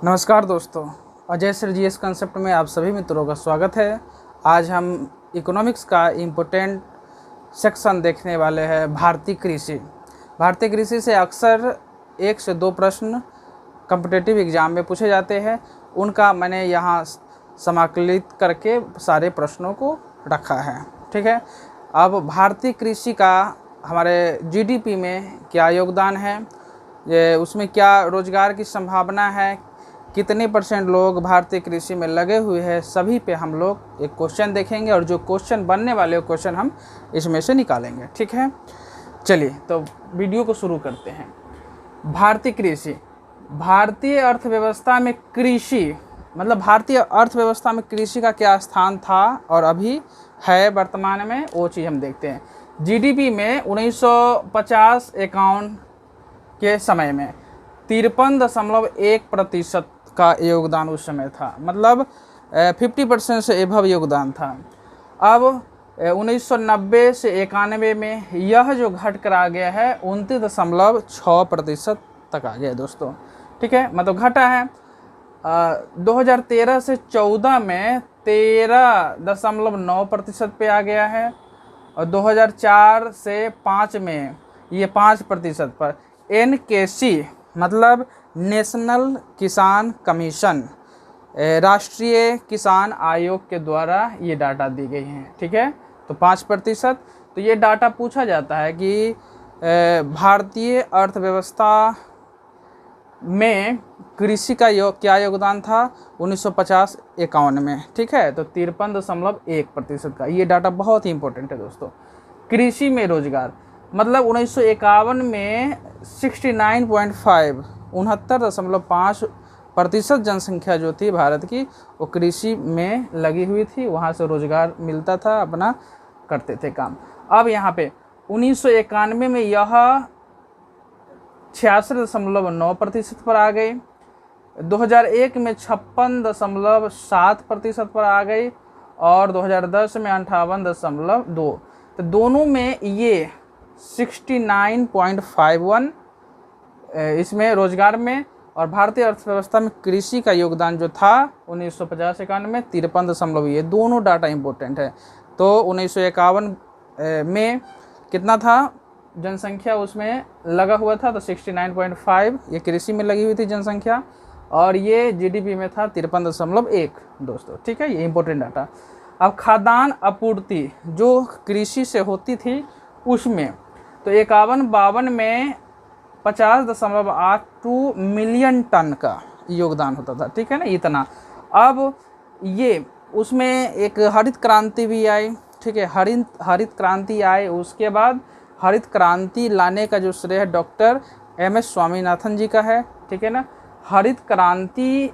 नमस्कार दोस्तों, Ajay sir GS concept में आप सभी मित्रों का स्वागत है। आज हम इकोनॉमिक्स का इम्पोर्टेंट सेक्शन देखने वाले हैं, भारतीय कृषि। भारतीय कृषि से अक्सर 1 से 2 प्रश्न कॉम्पिटिटिव एग्ज़ाम में पूछे जाते हैं। उनका मैंने यहाँ समाकलित करके सारे प्रश्नों को रखा है। ठीक है, अब भारतीय कृषि का हमारे जीडीपी में क्या योगदान है, ये उसमें क्या रोजगार की संभावना है, कितने % लोग भारतीय कृषि में लगे हुए हैं, सभी पे हम लोग एक क्वेश्चन देखेंगे और जो क्वेश्चन बनने वाले क्वेश्चन हम इसमें से निकालेंगे। ठीक है, चलिए तो वीडियो को शुरू करते हैं। भारतीय कृषि, भारतीय अर्थव्यवस्था में कृषि मतलब भारतीय अर्थव्यवस्था में कृषि का क्या स्थान था और अभी है वर्तमान में, वो चीज़ हम देखते हैं। जीडीपी में 1950-51 के समय में 53.1% का योगदान उस समय था, मतलब 50% से एभव योगदान था। अब 1990 से 91 में यह जो घट कर आ गया है 29.6% तक आ गया दोस्तों। ठीक है, मतलब घटा है। 2013 से 14 में 13.9% पे आ गया है और 2004 से 5 में ये 5% पर। NKC मतलब नेशनल किसान कमीशन, राष्ट्रीय किसान आयोग के द्वारा ये डाटा दी गई हैं। ठीक है, तो 5%। तो ये डाटा पूछा जाता है कि भारतीय अर्थव्यवस्था में कृषि का क्या योगदान था 1950-51 में। ठीक है, तो 53.1% का ये डाटा बहुत ही इंपॉर्टेंट है दोस्तों। कृषि में रोजगार मतलब 1951 में 69.5 जनसंख्या जो थी भारत की वो कृषि में लगी हुई थी, वहाँ से रोजगार मिलता था, अपना करते थे काम। अब यहाँ पे 1991 में यह 66.9% पर आ गई, 2001 में 56.7% पर आ गई और 2010 में 58.2। तो दोनों में ये 69.51 इसमें रोजगार में, और भारतीय अर्थव्यवस्था में कृषि का योगदान जो था 1950-51 में 53 ये दोनों डाटा इंपॉर्टेंट है। तो 1951 में कितना था जनसंख्या उसमें लगा हुआ था, तो 69.5 ये कृषि में लगी हुई थी जनसंख्या, और ये जीडीपी में था 53.1 दोस्तों। ठीक है, ये इंपॉर्टेंट डाटा। अब खाद्यान्न आपूर्ति जो कृषि से होती थी उसमें तो 51-52 में 50.82 मिलियन टन का योगदान होता था। ठीक है ना, इतना। अब ये उसमें एक हरित क्रांति भी आई। ठीक है, हरित क्रांति आई, उसके बाद हरित क्रांति लाने का जो श्रेय डॉक्टर MS स्वामीनाथन जी का है। ठीक है ना, हरित क्रांति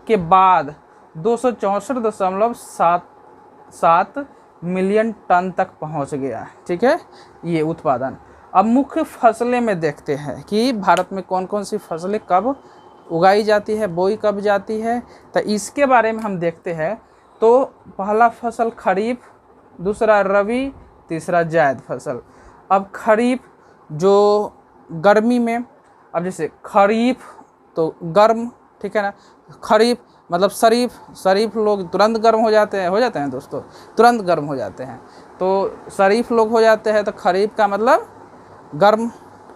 के बाद 264.77 मिलियन टन तक पहुंच गया। ठीक है, ये उत्पादन। अब मुख्य फसलें में देखते हैं कि भारत में कौन कौन सी फसलें कब उगाई जाती है, बोई कब जाती है, तो इसके बारे में हम देखते हैं। तो पहला फसल खरीफ, दूसरा रबी, तीसरा जायद फसल। अब खरीफ जो गर्मी में, अब जैसे खरीफ तो गर्म, ठीक है ना, खरीफ मतलब शरीफ लोग तुरंत गर्म हो जाते हैं दोस्तों, तुरंत गर्म हो जाते हैं, तो शरीफ लोग हो जाते हैं। तो खरीफ का मतलब गर्म,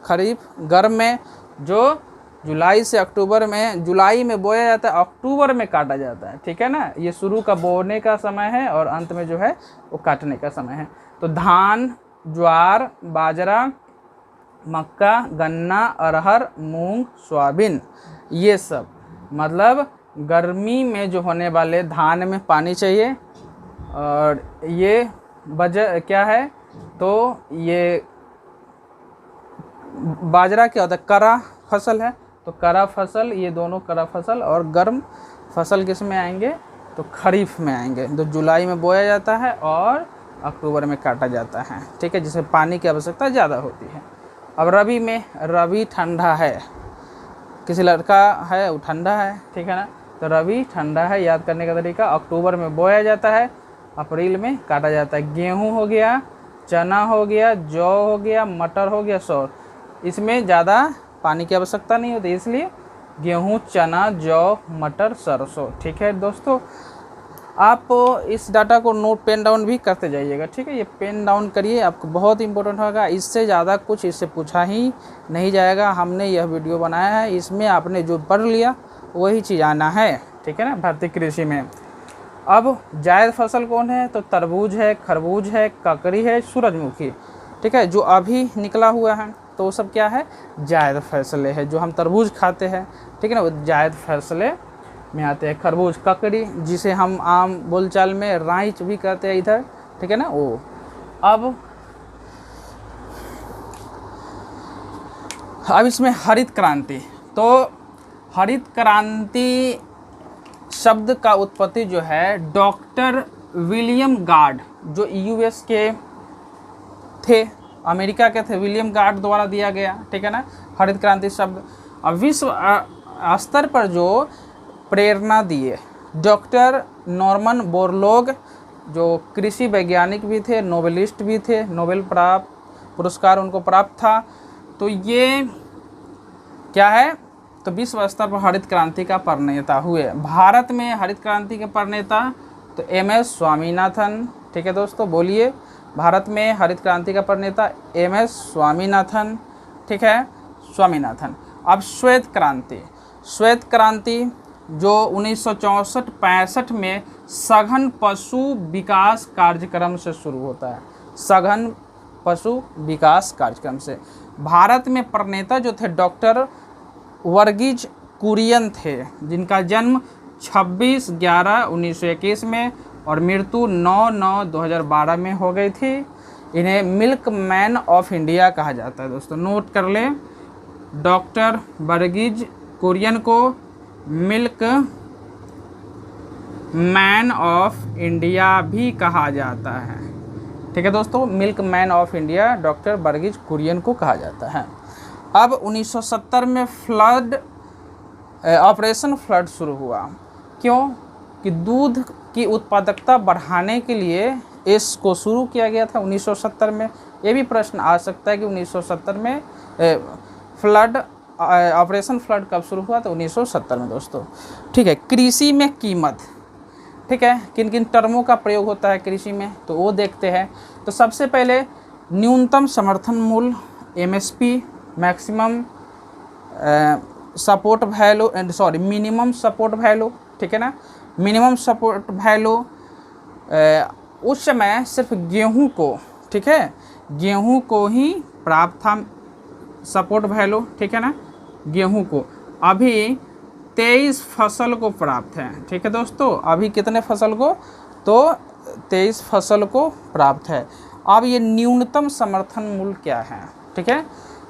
खरीफ गर्म में जो जुलाई से अक्टूबर में, जुलाई में बोया जाता है, अक्टूबर में काटा जाता है। ठीक है ना, ये शुरू का बोने का समय है और अंत में जो है वो काटने का समय है। तो धान, ज्वार, बाजरा, मक्का, गन्ना, अरहर, मूंग, सोयाबीन, ये सब मतलब गर्मी में जो होने वाले धान में पानी चाहिए। और ये वजह क्या है, तो ये बाजरा क्या होता है, करा फसल है, तो करा फसल, ये दोनों करा फसल और गर्म फसल किस में आएंगे, तो खरीफ में आएंगे। तो जुलाई में बोया जाता है और अक्टूबर में काटा जाता है। ठीक है, जिससे पानी की आवश्यकता ज़्यादा होती है। अब रबी में, रबी ठंडा है, किसी लड़का है वो ठंडा है। ठीक है ना, तो रबी ठंडा है, याद करने का तरीका, अक्टूबर में बोया जाता है, अप्रैल में काटा जाता है। गेहूँ हो गया, चना हो गया, जौ हो गया, मटर हो गया, सौर, इसमें ज़्यादा पानी की आवश्यकता नहीं होती, इसलिए गेहूँ, चना, जौ, मटर, सरसों। ठीक है दोस्तों, आप इस डाटा को नोट पेन डाउन भी करते जाइएगा। ठीक है, ये पेन डाउन करिए, आपको बहुत इंपॉर्टेंट होगा। इससे ज़्यादा कुछ इससे पूछा ही नहीं जाएगा। हमने यह वीडियो बनाया है, इसमें आपने जो पढ़ लिया वही चीज़ आना है। ठीक है ना, भारतीय कृषि में। अब जायद फसल कौन है? तो तरबूज है, खरबूज है, ककड़ी है, सूरजमुखी। ठीक है, जो अभी निकला हुआ है तो वो सब क्या है? जायद फसलें है, जो हम तरबूज खाते हैं। ठीक है ना, वो जायद फसलें में आते हैं। खरबूज, ककड़ी, जिसे हम आम बोलचाल में राइच भी कहते हैं इधर। ठीक है ना, वो। अब इसमें हरित क्रांति, तो हरित क्रांति शब्द का उत्पत्ति जो है डॉक्टर विलियम गार्ड, जो यूएस के थे, अमेरिका के थे, विलियम गार्ड द्वारा दिया गया। ठीक है ना, हरित क्रांति शब्द। अब विश्व स्तर पर जो प्रेरणा दिए डॉक्टर नॉर्मन बोरलॉग, जो कृषि वैज्ञानिक भी थे, नोबेलिस्ट भी थे, नोबेल पुरस्कार उनको प्राप्त था। तो ये क्या है? तो विश्व स्तर पर हरित क्रांति का प्रणेता हुए। भारत में हरित क्रांति के प्रणेता तो MS स्वामीनाथन। ठीक है दोस्तों, बोलिए, भारत में हरित क्रांति का प्रणेता MS स्वामीनाथन। ठीक है, स्वामीनाथन। अब श्वेत क्रांति, श्वेत क्रांति जो 1964-65 में सघन पशु विकास कार्यक्रम से शुरू होता है। सघन पशु विकास कार्यक्रम से। भारत में प्रणेता जो थे डॉक्टर वर्गीज कुरियन थे, जिनका जन्म 26/11/1921 में और मृत्यु 9/9/2012 में हो गई थी। इन्हें मिल्क मैन ऑफ इंडिया कहा जाता है। दोस्तों नोट कर लें, डॉक्टर वर्गीज कुरियन को मिल्क मैन ऑफ इंडिया भी कहा जाता है। ठीक है दोस्तों, milkman of India doctor Varghese Kurien को कहा जाता है। अब 1970 में फ्लड, ऑपरेशन फ्लड शुरू हुआ। क्यों? कि दूध की उत्पादकता बढ़ाने के लिए इसको शुरू किया गया था 1970 में। ये भी प्रश्न आ सकता है कि 1970 में फ्लड, ऑपरेशन फ्लड कब शुरू हुआ? तो 1970 में दोस्तों। ठीक है, कृषि में कीमत। ठीक है, किन किन टर्मों का प्रयोग होता है कृषि में, तो वो देखते हैं। तो सबसे पहले न्यूनतम समर्थन मूल्य, MSP, maximum support value, minimum support value. ठीक है ना, मिनिमम सपोर्ट वैल्यू उस समय सिर्फ गेहूं को, ठीक है, गेहूं को ही प्राप्त था सपोर्ट वैल्यू। ठीक है ना, गेहूं को। अभी 23 फसल को प्राप्त है। ठीक है दोस्तों, अभी कितने फसल को? तो 23 फसल को प्राप्त है। अब ये न्यूनतम समर्थन मूल्य क्या है? ठीक है,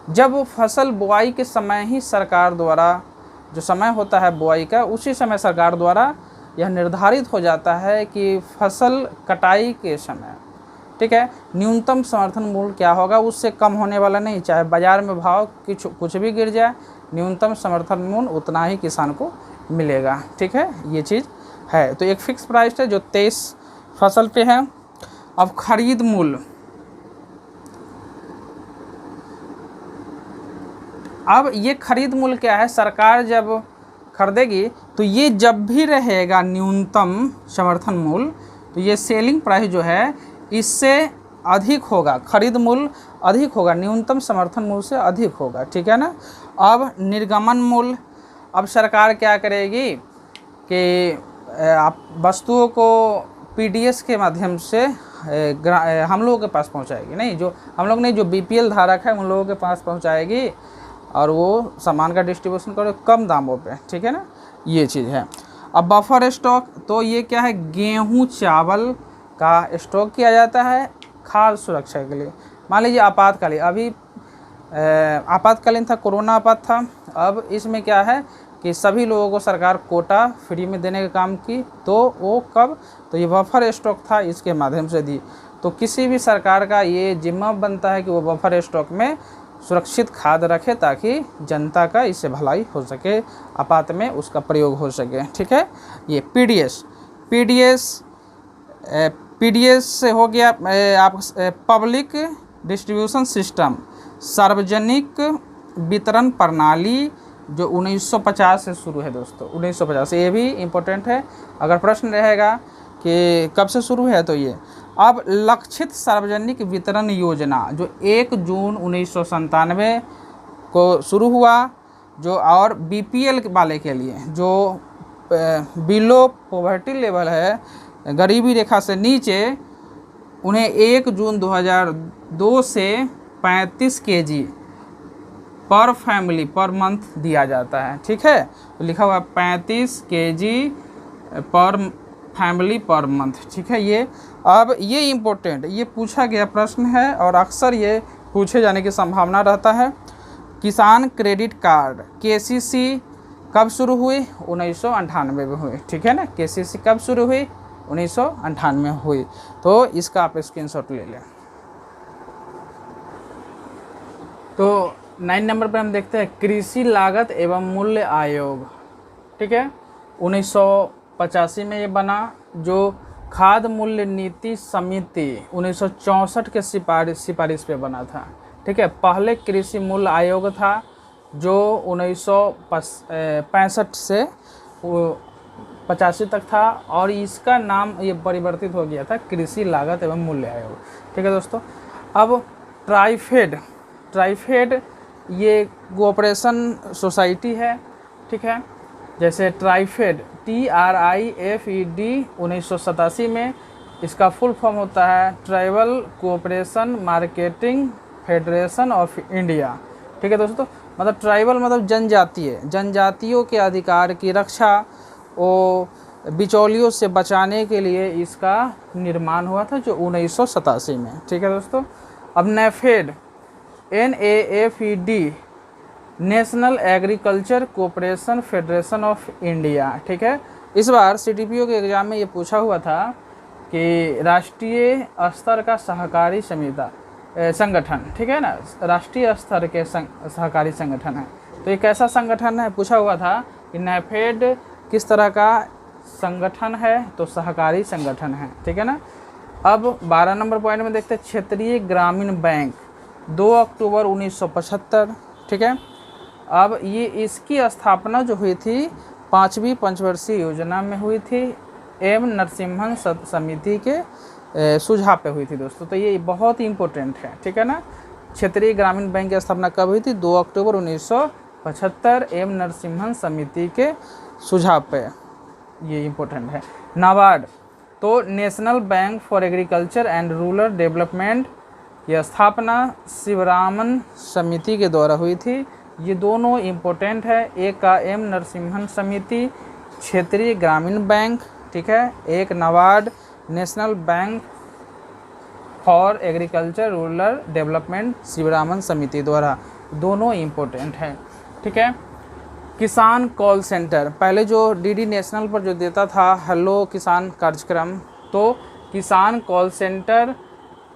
जब फसल बुआई के समय ही सरकार द्वारा, जो समय होता है बुआई का, उसी समय सरकार द्वारा यह निर्धारित हो जाता है कि फसल कटाई के समय, ठीक है, न्यूनतम समर्थन मूल्य क्या होगा, उससे कम होने वाला नहीं। चाहे बाज़ार में भाव कुछ भी गिर जाए, न्यूनतम समर्थन मूल्य उतना ही किसान को मिलेगा। ठीक है, ये चीज़ है। तो एक फिक्स प्राइस है जो 23 फसल पे है। अब खरीद मूल्य, अब ये खरीद मूल्य क्या है? सरकार जब खरीदेगी तो ये जब भी रहेगा न्यूनतम समर्थन मूल्य, तो ये सेलिंग प्राइस जो है इससे अधिक होगा, खरीद मूल्य अधिक होगा, न्यूनतम समर्थन मूल्य से अधिक होगा। ठीक है ना। अब निर्गमन मूल्य, अब सरकार क्या करेगी कि आप वस्तुओं को PDS के माध्यम से हम लोगों के पास पहुंचाएगी, नहीं जो हम लोग नहीं, जो BPL धारक है उन लोगों के पास पहुंचाएगी और वो सामान का डिस्ट्रीब्यूशन करे कम दामों पे। ठीक है ना, ये चीज़ है। अब बफर स्टॉक, तो ये क्या है? गेहूं चावल का स्टॉक किया जाता है खाद्य सुरक्षा के लिए। मान लीजिए आपातकालीन, अभी आपातकालीन था, कोरोना आपात था। अब इसमें क्या है कि सभी लोगों को सरकार कोटा फ्री में देने का काम की, तो वो कब? तो ये बफर स्टॉक था, इसके माध्यम से दी। तो किसी भी सरकार का ये जिम्मा बनता है कि वो बफर स्टॉक में सुरक्षित खाद रखे ताकि जनता का इससे भलाई हो सके, आपात में उसका प्रयोग हो सके। ठीक है, ये पीडीएस से हो गया आप पब्लिक डिस्ट्रीब्यूशन सिस्टम, सार्वजनिक वितरण प्रणाली जो 1950 से शुरू है दोस्तों, 1950। ये भी इम्पोर्टेंट है, अगर प्रश्न रहेगा कि कब से शुरू है तो ये। अब लक्षित सार्वजनिक वितरण योजना जो 1 जून 1997 को शुरू हुआ, जो और बीपीएल वाले के लिए जो बिलो पॉवर्टी लेवल है, गरीबी रेखा से नीचे, उन्हें 1 जून 2002 से 35 केजी पर फैमिली पर मंथ दिया जाता है। ठीक है, तो लिखा हुआ 35 केजी पर फैमिली पर मंथ। ठीक है, ये अब ये इम्पोर्टेंट, ये पूछा गया प्रश्न है और अक्सर ये पूछे जाने की संभावना रहता है। किसान क्रेडिट कार्ड केसीसी कब शुरू हुई? 1998 में हुई। ठीक है ना, केसीसी कब शुरू हुई? 1998 में हुई। तो इसका आप स्क्रीनशॉट ले लें। तो 9 नंबर पर हम देखते हैं कृषि लागत एवं मूल्य आयोग। ठीक है, 1985 में ये बना, जो खाद्य मूल्य नीति समिति 1964 के सिफारिश पे बना था। ठीक है, पहले कृषि मूल्य आयोग था जो 1965 से 85 तक था, और इसका नाम ये परिवर्तित हो गया था कृषि लागत एवं मूल्य आयोग। ठीक है दोस्तों, अब ट्राइफेड ये कोऑपरेशन सोसाइटी है। ठीक है, जैसे ट्राइफेड TRIFED 1987 में, इसका फुल फॉर्म होता है tribal cooperation marketing federation of India. ठीक है दोस्तों, मतलब ट्राइबल मतलब जनजातियों के अधिकार की रक्षा, वो बिचौलियों से बचाने के लिए इसका निर्माण हुआ था, जो 1987 में। ठीक है दोस्तों, अब NAFED NAFED national agriculture cooperation federation of India. ठीक है, इस बार CTPO के एग्ज़ाम में ये पूछा हुआ था कि राष्ट्रीय स्तर का सहकारी संगठन, ठीक है ना, राष्ट्रीय स्तर के सहकारी संगठन है। तो ये कैसा संगठन है पूछा हुआ था कि नेफेड किस तरह का संगठन है, तो सहकारी संगठन है। ठीक है ना। अब 12 नंबर पॉइंट में देखते हैं क्षेत्रीय ग्रामीण बैंक 2 अक्टूबर 1975। ठीक है, अब ये इसकी स्थापना जो हुई थी 5वीं पंचवर्षीय योजना में हुई थी, एम नरसिम्हन समिति के सुझाव पे हुई थी दोस्तों। तो ये बहुत ही इम्पोर्टेंट है। ठीक है ना, क्षेत्रीय ग्रामीण बैंक की स्थापना कब हुई थी? 2 अक्टूबर 1975 एम नरसिम्हन समिति के सुझाव पे, ये इम्पोर्टेंट है। नाबार्ड तो national bank for agriculture and rural development की स्थापना शिवरामन समिति के द्वारा हुई थी। ये दोनों इम्पोर्टेंट है, एक का एम नरसिम्हन समिति क्षेत्रीय ग्रामीण बैंक, ठीक है, एक NABARD national bank for agriculture rural development Sivaraman समिति द्वारा, दोनों इम्पोर्टेंट है। ठीक है, किसान कॉल सेंटर पहले जो डीडी नेशनल पर जो देता था हेलो किसान कार्यक्रम, तो किसान कॉल सेंटर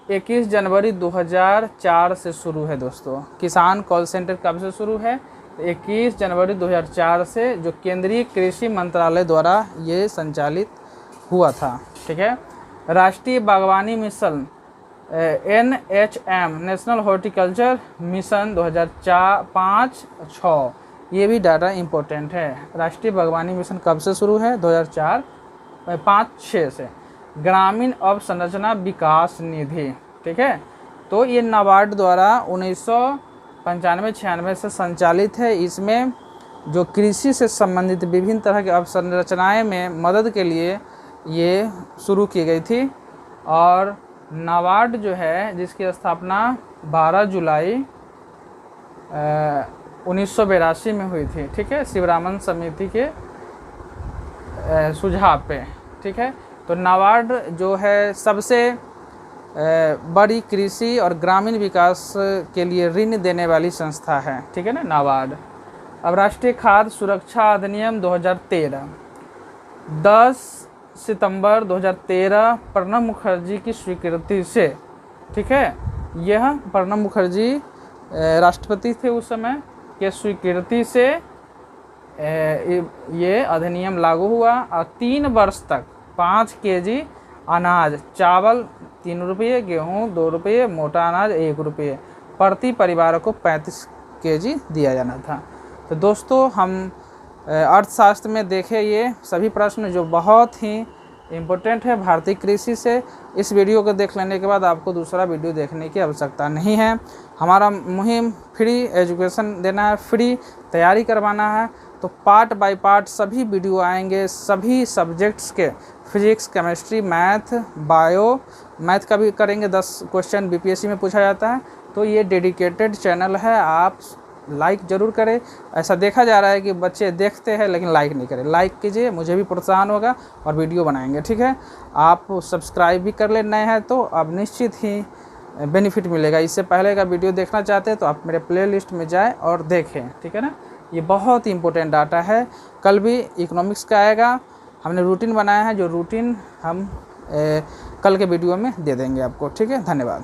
21 जनवरी 2004 से शुरू है दोस्तों। किसान कॉल सेंटर कब से शुरू है? 21 जनवरी 2004 से, जो केंद्रीय कृषि मंत्रालय द्वारा ये संचालित हुआ था। ठीक है, राष्ट्रीय बागवानी mission NHM national horticulture mission 2005-06, ये भी डाटा इम्पोर्टेंट है। राष्ट्रीय बागवानी मिशन कब से शुरू है? 2005-06 से। ग्रामीण अवसंरचना विकास निधि, ठीक है, तो ये नाबार्ड द्वारा 1995-96 से संचालित है। इसमें जो कृषि से संबंधित विभिन्न तरह के अवसंरचनाएं में मदद के लिए ये शुरू की गई थी। और नाबार्ड जो है जिसकी स्थापना 12 जुलाई 1982 में हुई थी। ठीक है, शिवरामन समिति के सुझाव पे। ठीक है, तो नाबार्ड जो है सबसे बड़ी कृषि और ग्रामीण विकास के लिए ऋण देने वाली संस्था है। ठीक है ना, नाबार्ड। अब राष्ट्रीय खाद्य सुरक्षा अधिनियम 2013, 10 सितंबर 2013 प्रणब मुखर्जी की स्वीकृति से, ठीक है, यह प्रणब मुखर्जी राष्ट्रपति थे उस समय, के स्वीकृति से ये अधिनियम लागू हुआ। और 3 वर्ष तक 5 केजी अनाज, चावल 3 रुपये, गेहूँ 2 रुपये, मोटा अनाज 1 रुपये प्रति परिवार को 35 केजी दिया जाना था। तो दोस्तों हम अर्थशास्त्र में देखें ये सभी प्रश्न जो बहुत ही इम्पोर्टेंट है भारतीय कृषि से। इस वीडियो को देख लेने के बाद आपको दूसरा वीडियो देखने की आवश्यकता नहीं है। हमारा मुहिम फ्री एजुकेशन देना है, फ्री तैयारी करवाना है। तो पार्ट बाय पार्ट सभी वीडियो आएंगे, सभी सब्जेक्ट्स के, physics, chemistry, math, bio, math का भी करेंगे। 10 क्वेश्चन बीपीएससी में पूछा जाता है। तो ये डेडिकेटेड चैनल है, आप लाइक ज़रूर करें। ऐसा देखा जा रहा है कि बच्चे देखते हैं लेकिन लाइक नहीं करें। लाइक कीजिए, मुझे भी प्रोत्साहन होगा और वीडियो बनाएंगे, ठीक है। आप सब्सक्राइब भी कर ले, नए हैं तो अब निश्चित ही बेनिफिट मिलेगा। इससे पहले का वीडियो देखना चाहते हैं तो आप मेरे प्लेलिस्ट में जाएं और देखें, ठीक है ना। ये बहुत ही इंपॉर्टेंट डाटा है। कल भी इकोनॉमिक्स का आएगा, हमने रूटीन बनाया है, जो रूटीन हम कल के वीडियो में दे देंगे आपको, ठीक है। धन्यवाद।